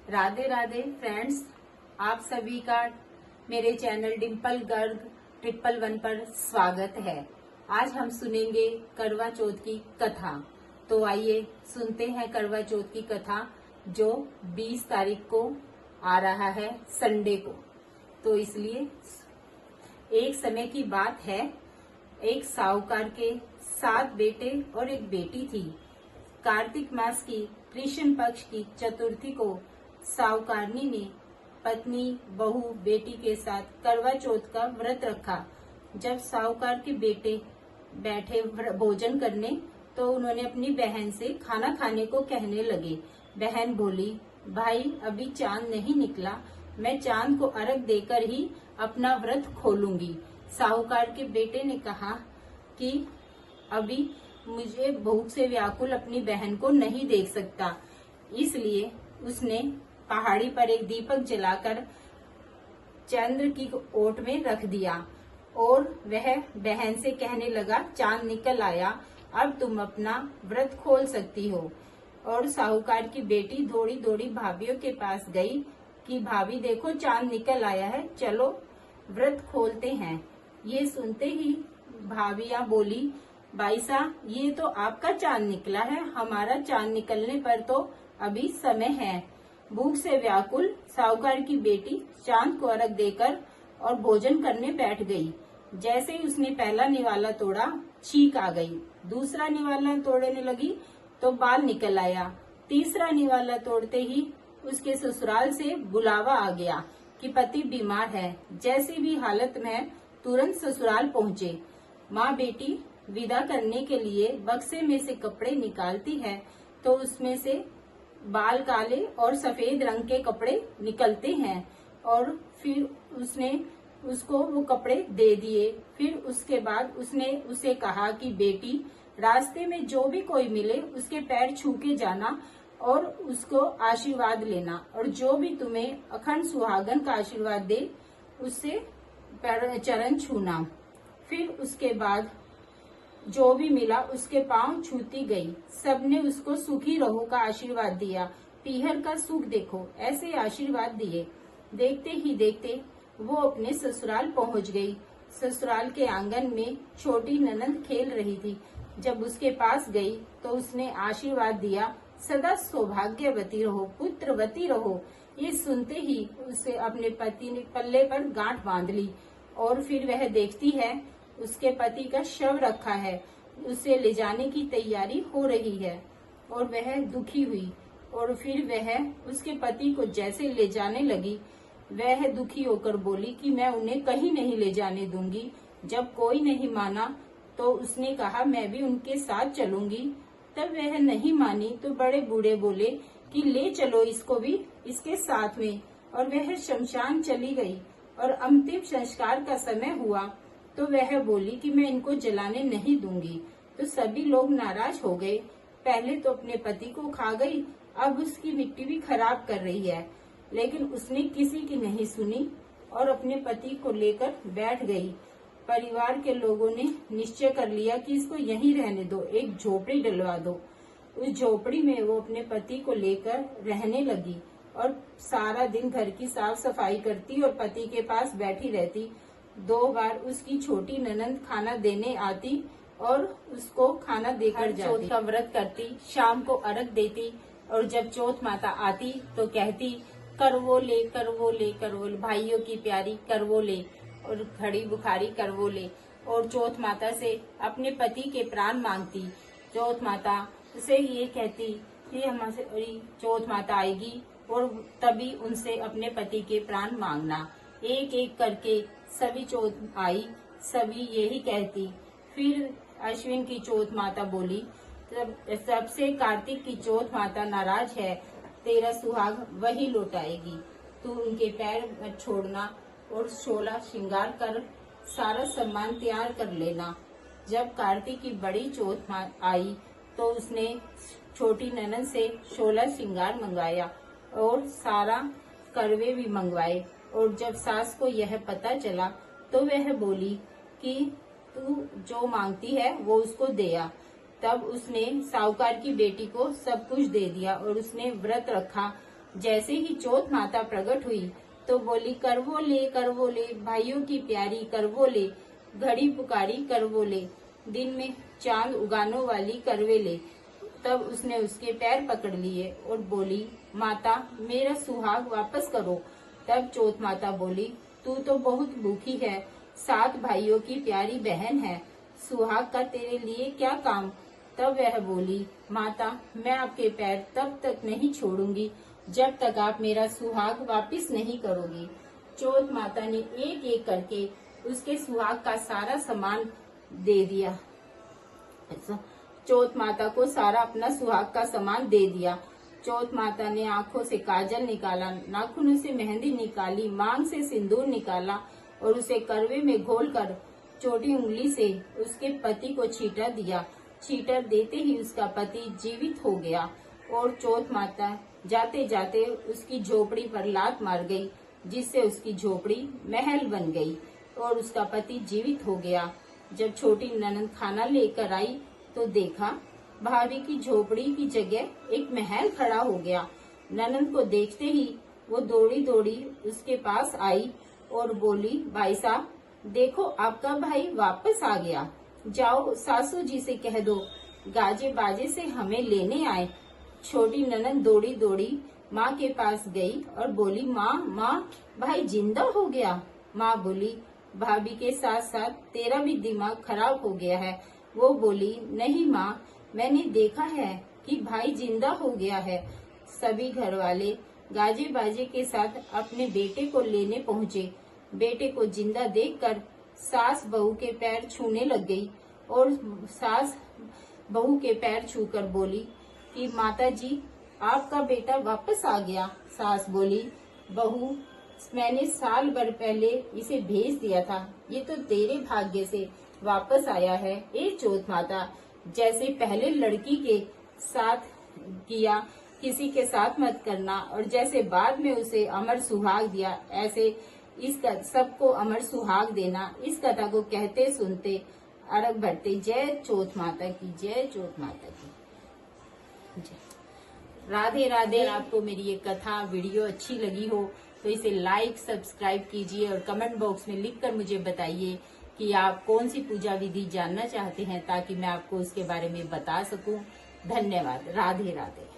Radhe Radhe friends, आप सभी का मेरे चैनल डिम्पल गर्ग 111 पर स्वागत है। आज हम सुनेंगे करवा चौथ की कथा। तो आइए सुनते हैं करवा चौथ की कथा, जो 20 तारीख को आ रहा है, संडे को। तो इसलिए एक समय की बात है, एक साहूकार के 7 बेटे और एक बेटी थी। कार्तिक मास की कृष्ण पक्ष की चतुर्थी को साहूकारनी ने पत्नी, बहू, बेटी के साथ करवा चौथ का व्रत रखा। जब साहूकार के बेटे बैठे भोजन करने, तो उन्होंने अपनी बहन से खाना खाने को कहने लगे। बहन बोली, भाई अभी चांद नहीं निकला, मैं चांद को अर्घ देकर ही अपना व्रत खोलूंगी। साहूकार के बेटे ने कहा कि अभी मुझे भूख से व्याकुल अपनी बहन को नहीं देख सकता, इसलिए उसने पहाड़ी पर एक दीपक जलाकर चंद्र की ओट में रख दिया और वह बहन से कहने लगा, चांद निकल आया, अब तुम अपना व्रत खोल सकती हो। और साहूकार की बेटी दौड़ी दौड़ी भाभीियों के पास गई कि भाभी देखो चांद निकल आया है, चलो व्रत खोलते हैं। ये सुनते ही भाभियां बोली, भाई साहब ये तो आपका चांद निकला है, हमारा चांद निकलने पर तो अभी समय है। भूख से व्याकुल साहूकार की बेटी चांद को अर्घ देकर और भोजन करने बैठ गई। जैसे ही उसने पहला निवाला तोड़ा, छींक आ गई। दूसरा निवाला तोड़ने लगी तो बाल निकल आया। तीसरा निवाला तोड़ते ही उसके ससुराल से बुलावा आ गया कि पति बीमार है। जैसी भी हालत में तुरंत ससुराल पहुँचे। माँ बेटी विदा करने के लिए बक्से में से कपड़े निकालती है, तो उसमें से बाल काले और सफेद रंग के कपड़े निकलते हैं और फिर उसने उसको वो कपड़े दे दिए। फिर उसके बाद उसने उसे कहा कि बेटी, रास्ते में जो भी कोई मिले उसके पैर छू के जाना और उसको आशीर्वाद लेना, और जो भी तुम्हें अखंड सुहागन का आशीर्वाद दे उससे चरण छूना। फिर उसके बाद जो भी मिला उसके पांव छूती गई। सबने उसको सुखी रहो का आशीर्वाद दिया। पीहर का सुख देखो, ऐसे आशीर्वाद दिए। देखते ही देखते वो अपने ससुराल पहुंच गई। ससुराल के आंगन में छोटी ननंद खेल रही थी। जब उसके पास गई तो उसने आशीर्वाद दिया, सदा सौभाग्यवती रहो, पुत्रवती रहो। ये सुनते ही उसे अपने पति ने पल्ले पर गांठ बांध ली और फिर वह देखती है उसके पति का शव रखा है। उसे ले जाने की तैयारी हो रही है और वह दुखी हुई। और फिर वह उसके पति को जैसे ले जाने लगी, वह दुखी होकर बोली कि मैं उन्हें कहीं नहीं ले जाने दूंगी। जब कोई नहीं माना तो उसने कहा मैं भी उनके साथ चलूंगी। तब वह नहीं मानी तो बड़े बूढ़े बोले कि ले चलो इसको भी इसके साथ में। और वह शमशान चली गई और अंतिम संस्कार का समय हुआ तो वह बोली कि मैं इनको जलाने नहीं दूंगी। तो सभी लोग नाराज हो गए। पहले तो अपने पति को खा गई, अब उसकी मिट्टी भी खराब कर रही है। लेकिन उसने किसी की नहीं सुनी और अपने पति को लेकर बैठ गई। परिवार के लोगों ने निश्चय कर लिया कि इसको यहीं रहने दो, एक झोपड़ी डलवा दो। उस झोपड़ी में वो अपने पति को लेकर रहने लगी और सारा दिन घर की साफ सफाई करती और पति के पास बैठी रहती। 2 बार उसकी छोटी ननंद खाना देने आती और उसको खाना देकर जाती। चौथ का व्रत करती, शाम को अर्घ देती और जब चौथ माता आती तो कहती, करवो ले करवो ले करवो ले, भाइयों की प्यारी करवो ले, और खड़ी बुखारी करवो ले। और चौथ माता से अपने पति के प्राण मांगती। चौथ माता उसे ये कहती कि हमारी चौथ माता आएगी और तभी उनसे अपने पति के प्राण मांगना। एक एक करके सभी चौथ आई, सभी यही कहती। फिर अश्विन की चौथ माता बोली, सबसे कार्तिक की चौथ माता नाराज है, तेरा सुहाग वही लौटाएगी। तू उनके पैर मत छोड़ना और 16 श्रृंगार कर सारा सामान तैयार कर लेना। जब कार्तिक की बड़ी चौथ आई तो उसने छोटी ननद से 16 श्रृंगार मंगवाया और सारा करवे भी मंगवाए। और जब सास को यह पता चला तो वह बोली कि तू जो मांगती है वो उसको दिया। तब उसने साहूकार की बेटी को सब कुछ दे दिया और उसने व्रत रखा। जैसे ही चौथ माता प्रकट हुई तो बोली, करवो ले भाइयों की प्यारी करवो ले, घड़ी पुकारी करवो ले, दिन में चांद उगानो वाली करवे ले। तब उसने उसके पैर पकड़ लिए और बोली, माता मेरा सुहाग वापस करो। तब चौथ माता बोली, तू तो बहुत भूखी है, 7 भाइयों की प्यारी बहन है, सुहाग का तेरे लिए क्या काम। तब वह बोली, माता मैं आपके पैर तब तक नहीं छोड़ूंगी जब तक आप मेरा सुहाग वापस नहीं करोगी। चौथ माता ने एक एक करके उसके सुहाग का सारा सामान दे दिया। चौथ माता को सारा अपना सुहाग का सामान दे दिया। चौथ माता ने आंखों से काजल निकाला, नाखूनों से मेहंदी निकाली, मांग से सिंदूर निकाला और उसे करवे में घोलकर छोटी उंगली से उसके पति को छींटा दिया। छींटर देते ही उसका पति जीवित हो गया और चौथ माता जाते जाते उसकी झोपड़ी पर लात मार गई, जिससे उसकी झोपड़ी महल बन गई और उसका पति जीवित हो गया। जब छोटी ननद खाना लेकर आई तो देखा भाभी की झोपड़ी की जगह एक महल खड़ा हो गया। ननद को देखते ही वो दौड़ी दौड़ी उसके पास आई और बोली, भाई साहब देखो आपका भाई वापस आ गया, जाओ सासू जी से कह दो गाजे बाजे से हमें लेने आए। छोटी ननद दौड़ी दौड़ी माँ के पास गई और बोली, माँ भाई जिंदा हो गया। माँ बोली, भाभी के साथ साथ तेरा भी दिमाग खराब हो गया है। वो बोली, नहीं माँ मैंने देखा है कि भाई जिंदा हो गया है। सभी घर वाले गाजे बाजे के साथ अपने बेटे को लेने पहुँचे। बेटे को जिंदा देखकर सास बहू के पैर छूने लग गई और सास बहू के पैर छूकर बोली कि माता जी आपका बेटा वापस आ गया। सास बोली, बहू मैंने साल भर पहले इसे भेज दिया था, ये तो तेरे भाग्य से वापस आया है। ए चौथ माता, जैसे पहले लड़की के साथ किया किसी के साथ मत करना और जैसे बाद में उसे अमर सुहाग दिया, ऐसे इस सबको अमर सुहाग देना। इस कथा को कहते सुनते अरग भरते। जय चौथ माता की, जय चौथ माता की जय। राधे राधे। आपको मेरी ये कथा वीडियो अच्छी लगी हो तो इसे लाइक सब्सक्राइब कीजिए और कमेंट बॉक्स में लिखकर मुझे बताइए कि आप कौन सी पूजा विधि जानना चाहते हैं, ताकि मैं आपको उसके बारे में बता सकूं। धन्यवाद। राधे राधे।